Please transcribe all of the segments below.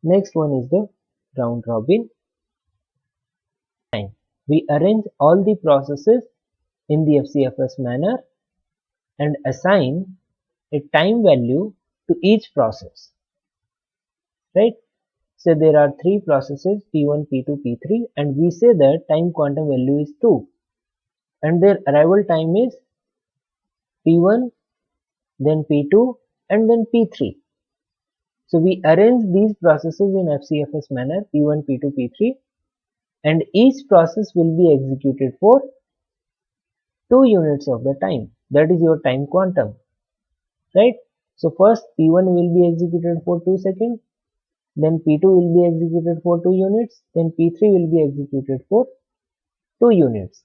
Next one is the round robin time. We arrange all the processes in the FCFS manner and assign a time value to each process, right? So there are three processes P1, P2, P3, and we say that time quantum value is 2 and their arrival time is P1, then P2 and then P3. So we arrange these processes in FCFS manner P1, P2, P3 and each process will be executed for 2 units of the time. That is your time quantum, right? So first P1 will be executed for 2 seconds, then P2 will be executed for 2 units, then P3 will be executed for 2 units,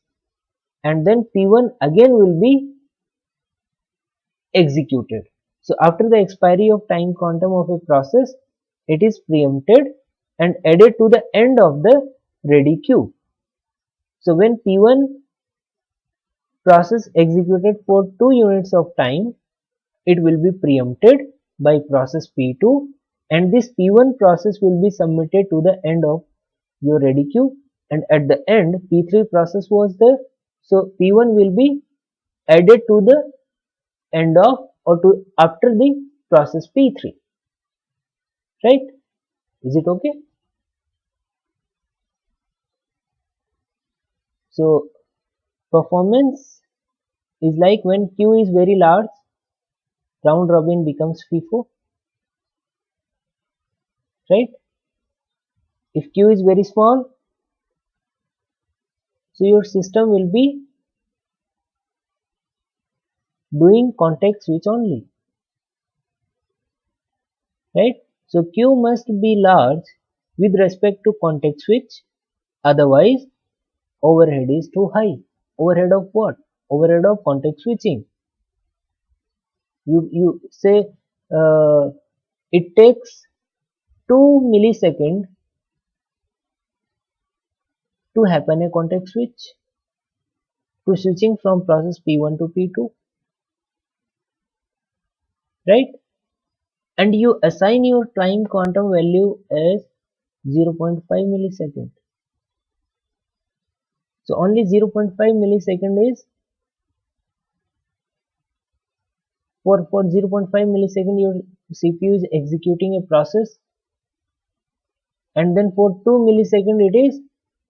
and then P1 again will be executed. So after the expiry of time quantum of a process, it is preempted and added to the end of the ready queue. So when P1 process executed for 2 units of time, it will be preempted by process P2 and this P1 process will be submitted to the end of your ready queue, and at the end P3 process was there, so P1 will be added to the end of or to after the process P3, right? Is it okay? So performance is like when queue is very large, round robin becomes FIFO, right? If queue is very small, so your system will be doing context switch only, right? So queue must be large with respect to context switch, otherwise overhead is too high. Overhead of what? Overhead of context switching. You say it takes 2 milliseconds to happen a context switch to switching from process P1 to P2, right? And you assign your time quantum value as 0.5 millisecond. So only 0.5 millisecond is for 0.5 millisecond your CPU is executing a process, and then for 2 millisecond it is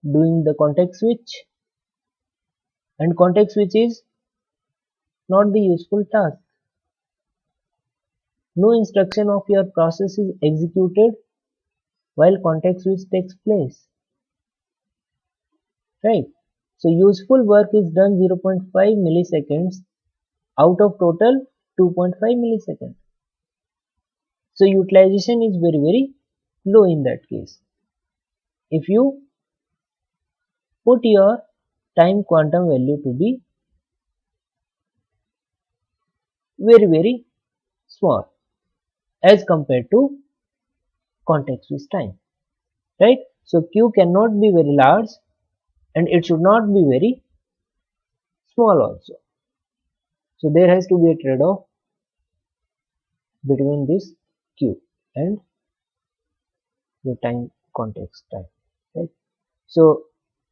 doing the context switch, and context switch is not the useful task. No instruction of your process is executed while context switch takes place, right? So useful work is done 0.5 milliseconds out of total 2.5 milliseconds. So utilization is very low in that case. If you put your time quantum value to be very small as compared to context switch time, right? So queue cannot be very large and it should not be very small also. So there has to be a trade-off between this queue and the time context time, right? So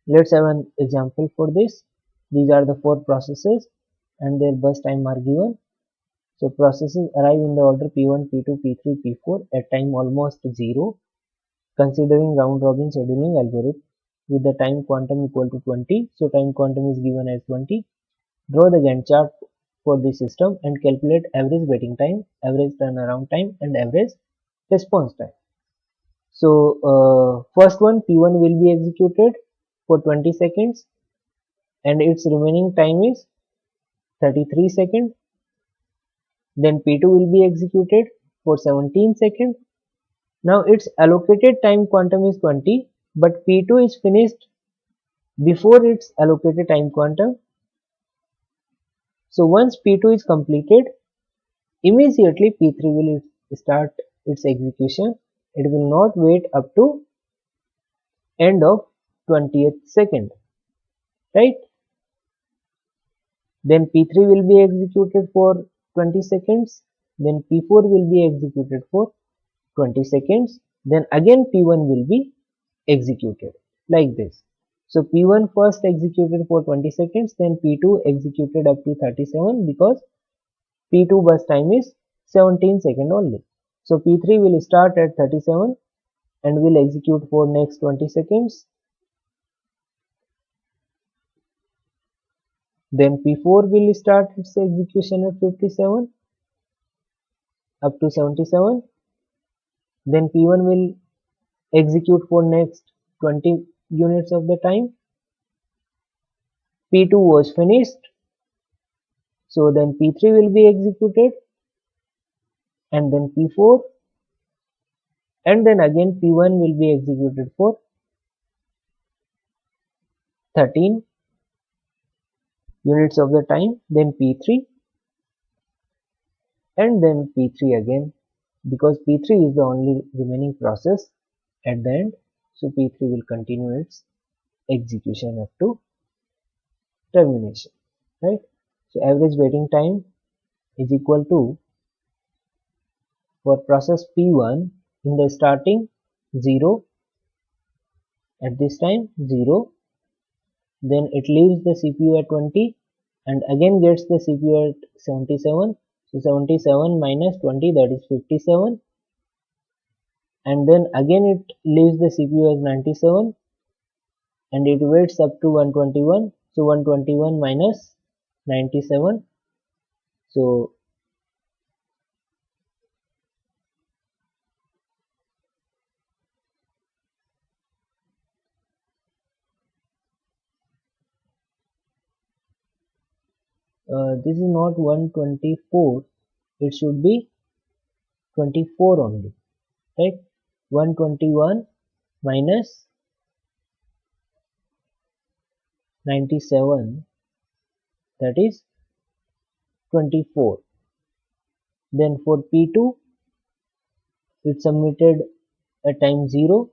let's have an example for this. These are the 4 processes and their bus time are given. So processes arrive in the order P1, P2, P3, P4 at time almost 0, considering round robin scheduling algorithm with the time quantum equal to 20. So time quantum is given as 20. Draw the Gantt chart for the system and calculate average waiting time, average turnaround time and average response time. So first one P1 will be executed for 20 seconds and its remaining time is 33 seconds. Then P2 will be executed for 17 seconds. Now its allocated time quantum is 20, but P2 is finished before its allocated time quantum. So once P2 is completed, immediately P3 will start its execution. It will not wait up to end of 20th second, right? Then P3 will be executed for 20 seconds. Then P4 will be executed for 20 seconds. then again P1 will be executed like this. So P1 first executed for 20 seconds, then P2 executed up to 37 because P2 burst time is 17 seconds only. So P3 will start at 37 and will execute for next 20 seconds. Then P4 will start its execution at 57 up to 77. Then P1 will execute for next 20 units of the time. P2 was finished. So then P3 will be executed and then P4 and then again P1 will be executed for 13 units of the time, then P3 and then P3 again because P3 is the only remaining process at the end. So P3 will continue its execution up to termination, right? So average waiting time is equal to, for process P1 in the starting 0, at this time 0, then it leaves the CPU at 20 and again gets the CPU at 77. So 77 minus 20, that is 57, and then again it leaves the CPU as 97 and it waits up to 121. So 121 minus 97, so this is not 124, it should be 24 only, right? 121 minus 97, that is 24. Then for P2 it submitted at time 0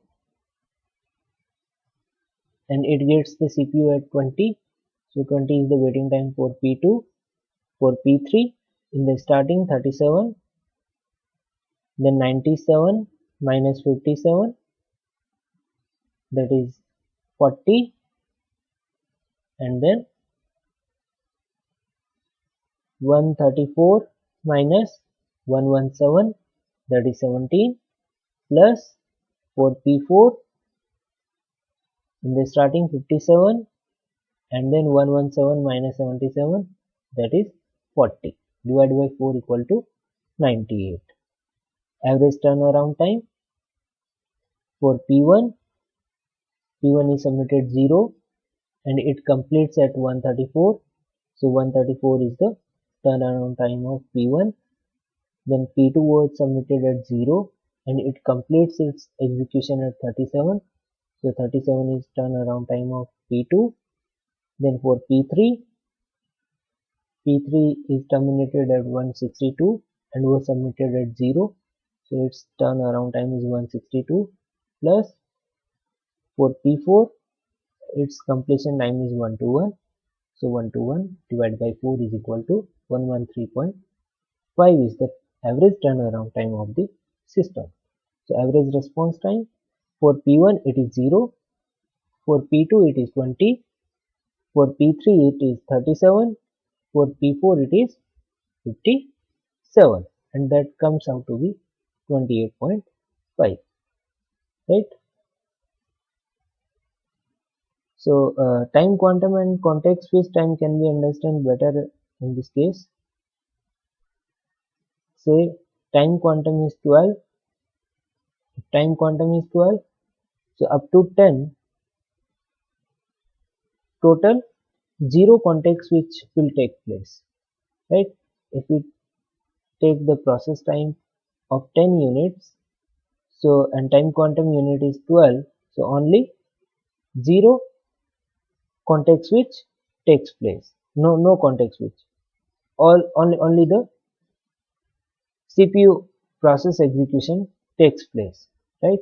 and it gets the CPU at 20. So 20 is the waiting time for P2. For P3 in the starting 37, then 97 minus 57, that is 40, and then 134 minus 117, that is 17, plus for P4 in the starting 57 and then 117 minus 77, that is 40, divided by 4 equal to 98. Average turnaround time for P1 is submitted 0 and it completes at 134. So 134 is the turnaround time of P1. Then P2 was submitted at 0 and it completes its execution at 37. So 37 is turnaround time of P2. Then for P3 is terminated at 162 and was submitted at 0. So its turnaround time is 162, plus for P4 its completion time is 121. So 121 divided by 4 is equal to 113.5 is the average turnaround time of the system. So average response time for P1 it is 0, for P2 it is 20, for P3 it is 37, for P4 it is 57, and that comes out to be 28.5, right? So time quantum and context switch time can be understood better in this case. Say time quantum is 12, so up to 10 total 0 context switch will take place, right? If we take the process time of 10 units, so and time quantum unit is 12, so only 0 context switch takes place, no context switch, only the CPU process execution takes place, right?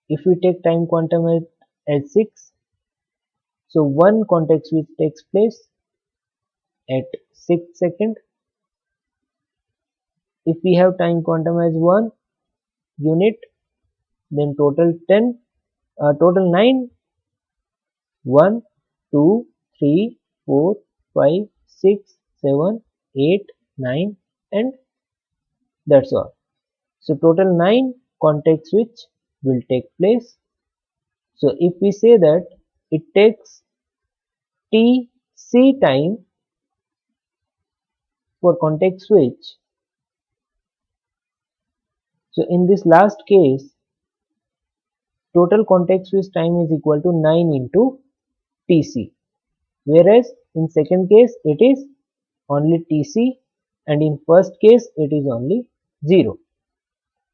If we take time quantum as 6, so one context switch takes place at 6 seconds. If we have time quantum as 1 unit, then total 10, total 9, 1, 2, 3, 4, 5, 6, 7, 8, 9, and that's all. So total 9 context switch will take place. So if we say that it takes Tc time for context switch, so in this last case, total context switch time is equal to 9 into Tc, whereas in second case it is only Tc, and in first case it is only 0,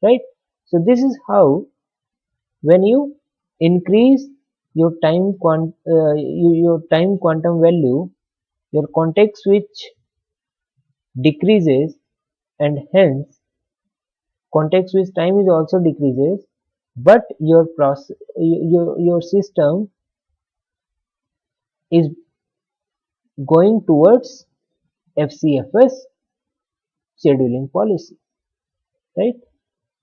right? So this is how, when you increase your your time quantum value, your context switch decreases, and hence context switch time is also decreases, but your system is going towards FCFS scheduling policy, right?